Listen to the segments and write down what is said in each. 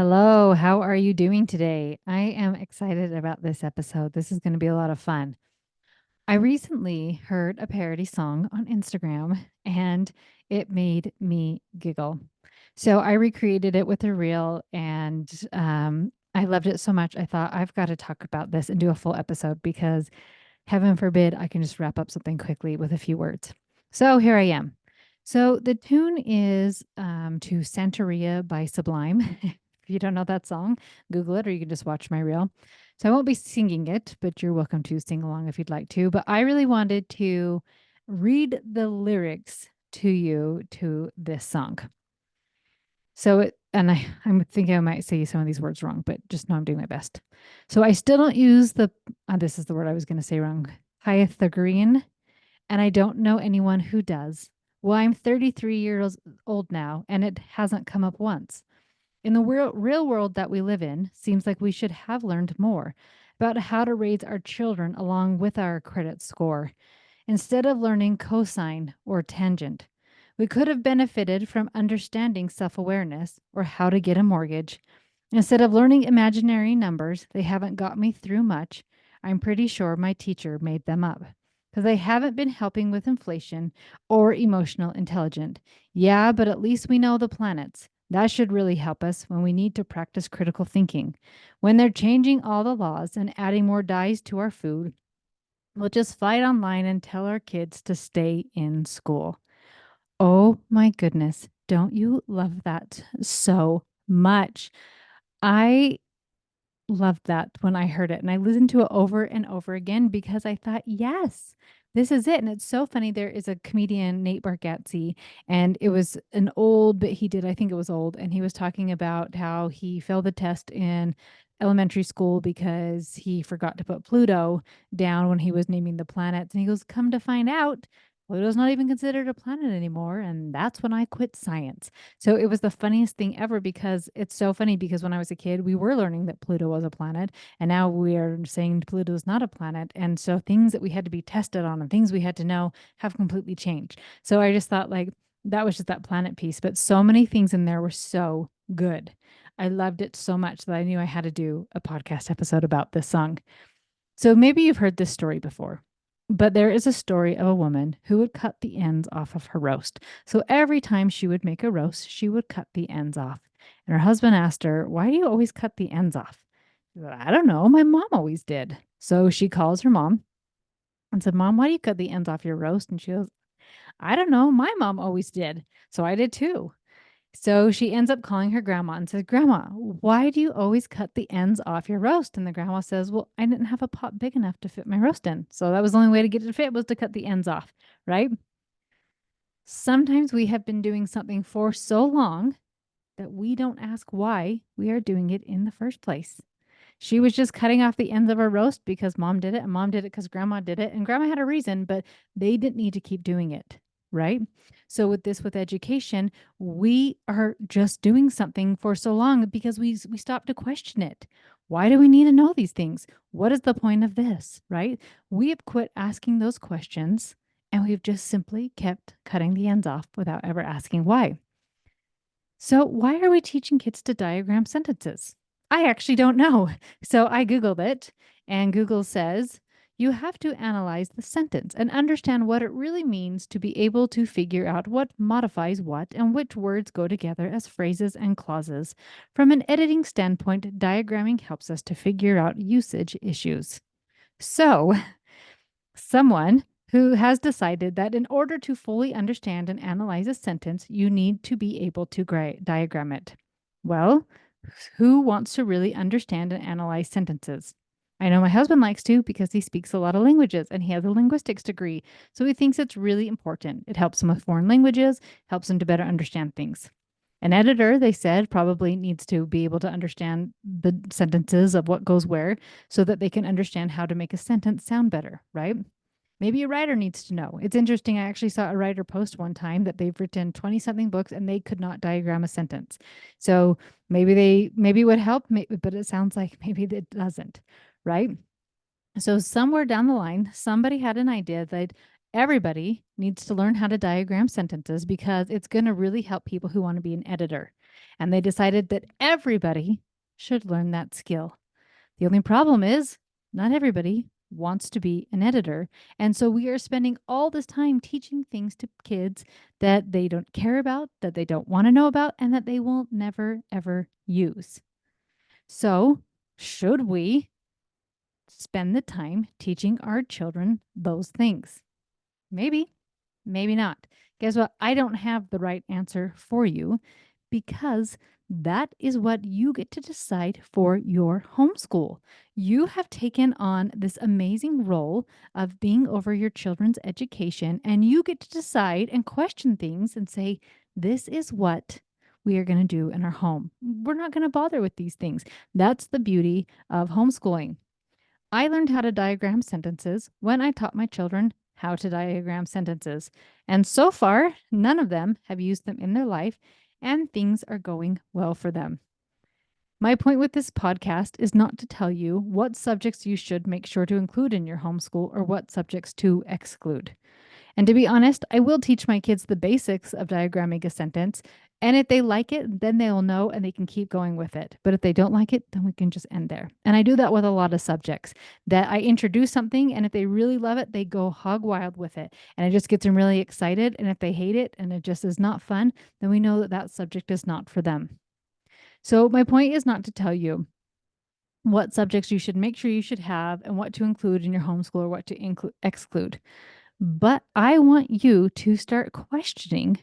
Hello, how are you doing today? I am excited about this episode. This is going to be a lot of fun. I recently heard a parody song on Instagram and it made me giggle. So I recreated it with a reel and I loved it so much. I thought I've got to talk about this and do a full episode because heaven forbid I can just wrap up something quickly with a few words. So here I am. So the tune is to Santeria by Sublime. If you don't know that song, Google it or you can just watch my reel. So I won't be singing it, but you're welcome to sing along if you'd like to. But I really wanted to read the lyrics to you to this song. I'm thinking I might say some of these words wrong, but just know I'm doing my best. So I still don't use this is the word I was going to say wrong, Pythagorean, and I don't know anyone who does. Well, I'm 33 years old now, and it hasn't come up once. In the real world that we live in, seems like we should have learned more about how to raise our children along with our credit score instead of learning cosine or tangent. We could have benefited from understanding self awareness or how to get a mortgage. Instead of learning imaginary numbers, they haven't got me through much. I'm pretty sure my teacher made them up because they haven't been helping with inflation or emotional intelligence. Yeah, but at least we know the planets. That should really help us when we need to practice critical thinking. When they're changing all the laws and adding more dyes to our food, we'll just fight online and tell our kids to stay in school. Oh my goodness. Don't you love that so much? I loved that when I heard it and I listened to it over and over again because I thought, yes, this is it. And it's so funny. There is a comedian, Nate Bargatze, and it was an old bit he did. I think it was old. And he was talking about how he failed the test in elementary school because he forgot to put Pluto down when he was naming the planets. And he goes, come to find out, Pluto's not even considered a planet anymore. And that's when I quit science. So it was the funniest thing ever because it's so funny because when I was a kid, we were learning that Pluto was a planet, and now we are saying Pluto is not a planet. And so things that we had to be tested on and things we had to know have completely changed. So I just thought like that was just that planet piece, but so many things in there were so good. I loved it so much that I knew I had to do a podcast episode about this song. So maybe you've heard this story before. But there is a story of a woman who would cut the ends off of her roast. So every time she would make a roast, she would cut the ends off. And her husband asked her, why do you always cut the ends off? She said, I don't know. My mom always did. So she calls her mom and said, Mom, why do you cut the ends off your roast? And she goes, I don't know. My mom always did. So I did too. So she ends up calling her grandma and says, Grandma, why do you always cut the ends off your roast? And the grandma says, Well, I didn't have a pot big enough to fit my roast in. So that was the only way to get it to fit was to cut the ends off, right? Sometimes we have been doing something for so long that we don't ask why we are doing it in the first place. She was just cutting off the ends of her roast because mom did it, and mom did it because grandma did it, and grandma had a reason, but they didn't need to keep doing it, right? So with education, we are just doing something for so long because we stopped to question it. Why do we need to know these things? What is the point of this, right? We have quit asking those questions and we've just simply kept cutting the ends off without ever asking why. So, why are we teaching kids to diagram sentences? I actually don't know. So, I Googled it, and Google says you have to analyze the sentence and understand what it really means to be able to figure out what modifies what and which words go together as phrases and clauses. From an editing standpoint, diagramming helps us to figure out usage issues. So, someone who has decided that in order to fully understand and analyze a sentence, you need to be able to diagram it. Well, who wants to really understand and analyze sentences? I know my husband likes to because he speaks a lot of languages and he has a linguistics degree. So he thinks it's really important. It helps him with foreign languages, helps him to better understand things. An editor, they said, probably needs to be able to understand the sentences of what goes where so that they can understand how to make a sentence sound better, right? Maybe a writer needs to know. It's interesting. I actually saw a writer post one time that they've written 20 something books and they could not diagram a sentence. So maybe it would help, but it sounds like maybe it doesn't, right? So somewhere down the line, somebody had an idea that Everybody needs to learn how to diagram sentences because it's going to really help people who want to be an editor. And they decided that everybody should learn that skill. The only problem is not everybody wants to be an editor. And so we are spending all this time teaching things to kids that they don't care about, that they don't want to know about, and that they will never, ever use. So, should we spend the time teaching our children those things? Maybe, maybe not. Guess what? I don't have the right answer for you because that is what you get to decide for your homeschool. You have taken on this amazing role of being over your children's education, and you get to decide and question things and say, this is what we are going to do in our home. We're not going to bother with these things. That's the beauty of homeschooling. I learned how to diagram sentences when I taught my children how to diagram sentences. And so far, none of them have used them in their life, and things are going well for them. My point with this podcast is not to tell you what subjects you should make sure to include in your homeschool or what subjects to exclude. And to be honest, I will teach my kids the basics of diagramming a sentence. And if they like it, then they'll know and they can keep going with it. But if they don't like it, then we can just end there. And I do that with a lot of subjects that I introduce something. And if they really love it, they go hog wild with it. And it just gets them really excited. And if they hate it and it just is not fun, then we know that that subject is not for them. So my point is not to tell you what subjects you should make sure you should have and what to include in your homeschool or what to exclude. But I want you to start questioning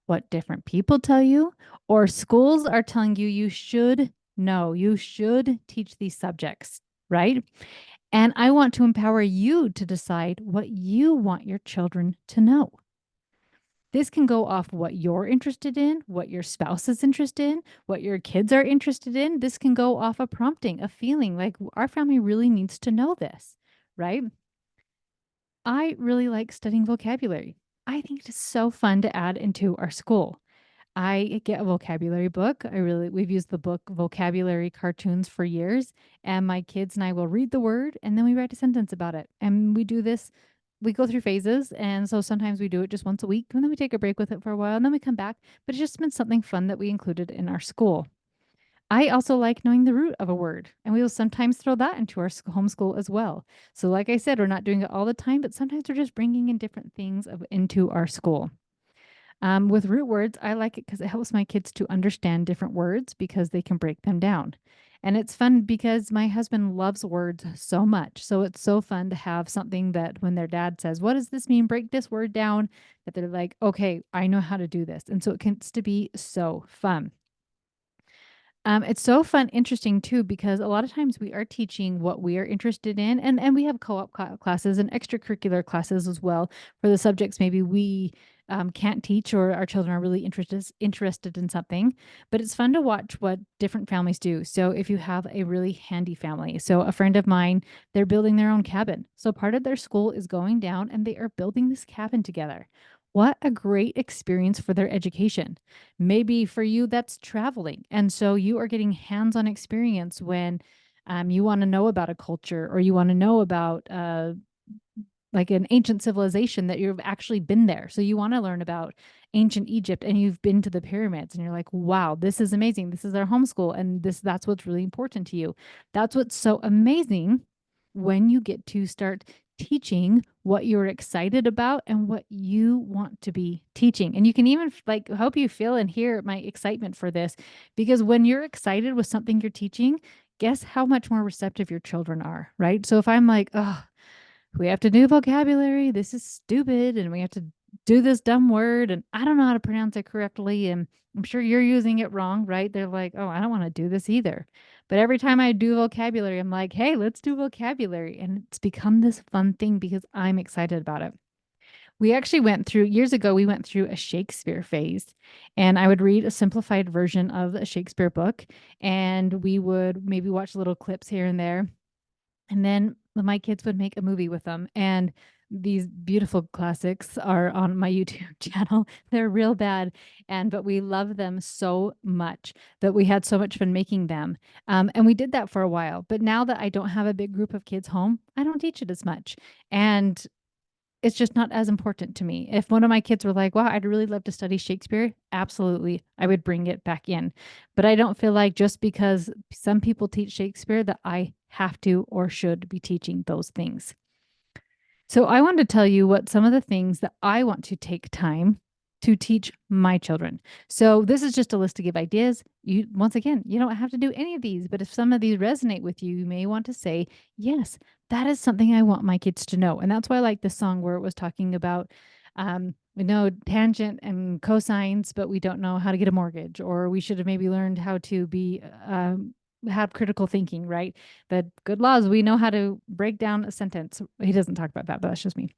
what different people tell you or schools are telling you you should know, you should teach these subjects, right? And I want to empower you to decide what you want your children to know. This can go off what you're interested in, what your spouse is interested in, what your kids are interested in. This can go off a prompting, a feeling like our family really needs to know this, right? I really like studying vocabulary. I think it is so fun to add into our school. I get a vocabulary book. We've used the book Vocabulary Cartoons for years, and my kids and I will read the word and then we write a sentence about it. And we do this, we go through phases. And so sometimes we do it just once a week and then we take a break with it for a while and then we come back. But it's just been something fun that we included in our school. I also like knowing the root of a word, and we will sometimes throw that into our homeschool as well. So, like I said, we're not doing it all the time, but sometimes we're just bringing in different things into our school. With root words, I like it because it helps my kids to understand different words because they can break them down. And it's fun because my husband loves words so much. So it's so fun to have something that when their dad says, what does this mean? Break this word down, that they're like, okay, I know how to do this. And so it gets to be so fun. It's so fun, interesting too, because a lot of times we are teaching what we are interested in, and we have co-op classes and extracurricular classes as well for the subjects maybe we can't teach or our children are really interested in something. But it's fun to watch what different families do. So if you have a really handy family, so a friend of mine, they're building their own cabin. So part of their school is going down and they are building this cabin together. What a great experience for their education. Maybe for you, that's traveling. And so you are getting hands on experience when you want to know about a culture or you want to know about like an ancient civilization that you've actually been there. So you want to learn about ancient Egypt and you've been to the pyramids and you're like, wow, this is amazing. This is our homeschool. And that's what's really important to you. That's what's so amazing when you get to start teaching what you're excited about and what you want to be teaching. And you can even like hope you feel and hear my excitement for this because when you're excited with something you're teaching, guess how much more receptive your children are, right? So if I'm like, oh, we have to do vocabulary. This is stupid. And we have to do this dumb word. And I don't know how to pronounce it correctly. And I'm sure you're using it wrong, right? They're like, oh, I don't want to do this either. But every time I do vocabulary, I'm like, hey, let's do vocabulary. And it's become this fun thing because I'm excited about it. We actually went through years ago, we went through a Shakespeare phase, and I would read a simplified version of a Shakespeare book, and we would maybe watch little clips here and there. And then my kids would make a movie with them. And these beautiful classics are on my YouTube channel. They're real bad. But we love them so much that we had so much fun making them. And we did that for a while. But now that I don't have a big group of kids home, I don't teach it as much. And it's just not as important to me. If one of my kids were like, wow, I'd really love to study Shakespeare, absolutely, I would bring it back in. But I don't feel like just because some people teach Shakespeare that I have to or should be teaching those things. So I want to tell you what some of the things that I want to take time to teach my children. So this is just a list to give ideas. You once again, you don't have to do any of these, but if some of these resonate with you, you may want to say, "Yes, that is something I want my kids to know." And that's why I like this song where it was talking about we know tangent and cosines, but we don't know how to get a mortgage, or we should have maybe learned how to be have critical thinking, right? The good laws, we know how to break down a sentence. He doesn't talk about that, but that's just me.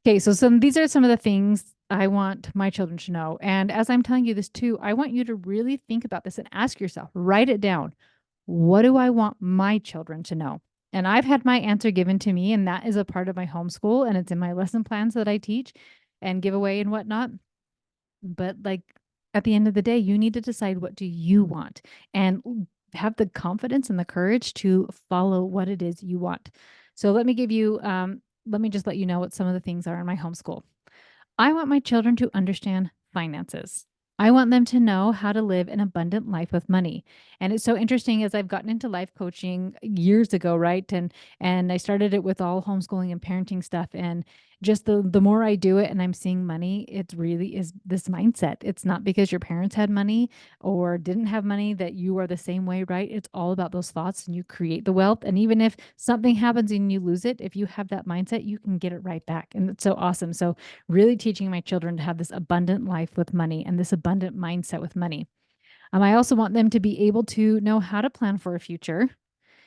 Okay, so these are some of the things I want my children to know. And as I'm telling you this too, I want you to really think about this and ask yourself, write it down. What do I want my children to know? And I've had my answer given to me, and that is a part of my homeschool, and it's in my lesson plans that I teach and give away and whatnot. But like at the end of the day, you need to decide what do you want and have the confidence and the courage to follow what it is you want. So let me just let you know what some of the things are in my homeschool. I want my children to understand finances. I want them to know how to live an abundant life with money. And it's so interesting as I've gotten into life coaching years ago, right? And I started it with all homeschooling and parenting stuff, and just the more I do it and I'm seeing money, it really is this mindset. It's not because your parents had money or didn't have money that you are the same way, right? It's all about those thoughts, and you create the wealth. And even if something happens and you lose it, if you have that mindset, you can get it right back. And it's so awesome. So really teaching my children to have this abundant life with money and this abundant mindset with money. I also want them to be able to know how to plan for a future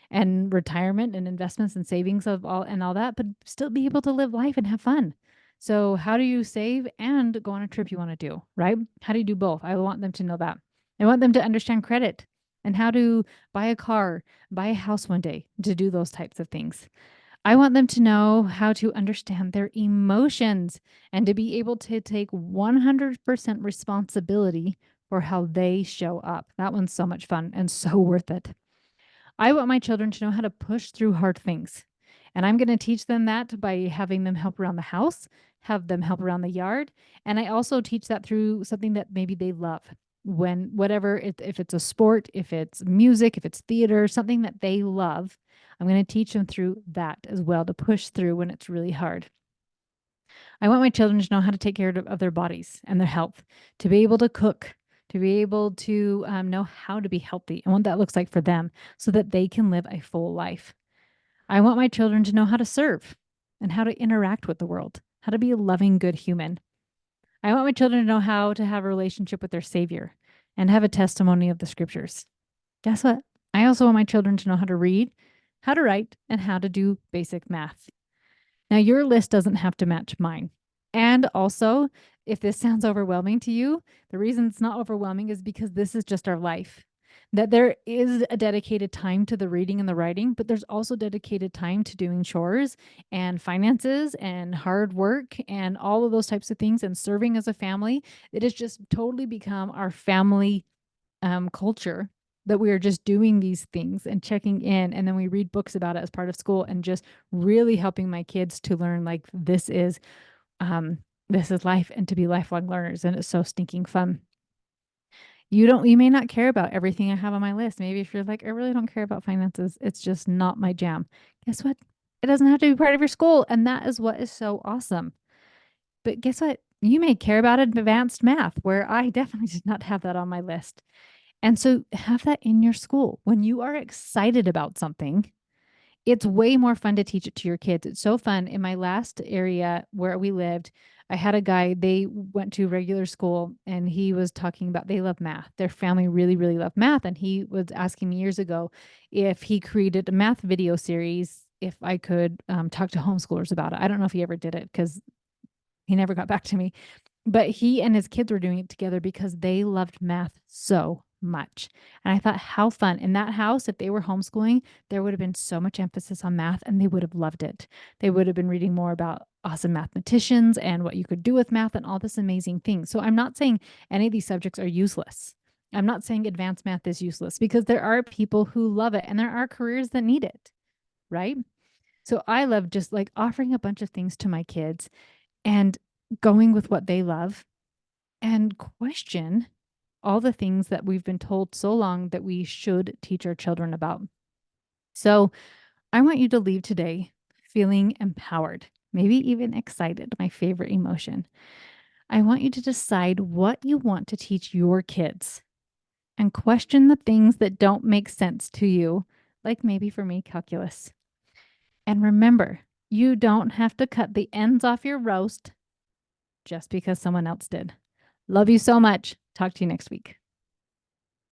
and retirement and investments and savings of all that, but still be able to live life and have fun. So how do you save and go on a trip you want to do, right? How do you do both? I want them to know that. I want them to understand credit and how to buy a car, buy a house one day, to do those types of things. I want them to know how to understand their emotions and to be able to take 100% responsibility for how they show up. That one's so much fun and so worth it. I want my children to know how to push through hard things. And I'm going to teach them that by having them help around the house, have them help around the yard. And I also teach that through something that maybe they love. When whatever, if it's a sport, if it's music, if it's theater, something that they love, I'm going to teach them through that as well to push through when it's really hard. I want my children to know how to take care of their bodies and their health, to be able to cook, to be able to know how to be healthy and what that looks like for them so that they can live a full life. I want my children to know how to serve and how to interact with the world, how to be a loving, good human. I want my children to know how to have a relationship with their Savior and have a testimony of the scriptures. Guess what? I also want my children to know how to read, how to write, and how to do basic math. Now, your list doesn't have to match mine. And also, if this sounds overwhelming to you, the reason it's not overwhelming is because this is just our life. That there is a dedicated time to the reading and the writing, but there's also dedicated time to doing chores and finances and hard work and all of those types of things and serving as a family. It has just totally become our family culture that we are just doing these things and checking in, and then we read books about it as part of school, and just really helping my kids to learn like um this is life, and to be lifelong learners, and it's so stinking fun. You may not care about everything I have on my list. Maybe if you're like, I really don't care about finances, it's just not my jam. Guess what? It doesn't have to be part of your school, and that is what is so awesome. But guess what? You may care about advanced math, where I definitely did not have that on my list. And so have that in your school. When you are excited about something, it's way more fun to teach it to your kids. It's so fun. In my last area where we lived, I had a guy, they went to regular school, and he was talking about they love math. Their family really, really loved math. And he was asking me years ago if he created a math video series, if I could talk to homeschoolers about it. I don't know if he ever did it because he never got back to me. But he and his kids were doing it together because they loved math so much. And I thought, how fun. In that house, if they were homeschooling, there would have been so much emphasis on math, and they would have loved it. They would have been reading more about awesome mathematicians and what you could do with math and all this amazing things. So I'm not saying any of these subjects are useless. I'm not saying advanced math is useless, because there are people who love it and there are careers that need it, right? So I love just like offering a bunch of things to my kids and going with what they love and question all the things that we've been told so long that we should teach our children about. So I want you to leave today feeling empowered, maybe even excited, my favorite emotion. I want you to decide what you want to teach your kids and question the things that don't make sense to you, like maybe for me, calculus. And remember, you don't have to cut the ends off your roast just because someone else did. Love you so much. Talk to you next week.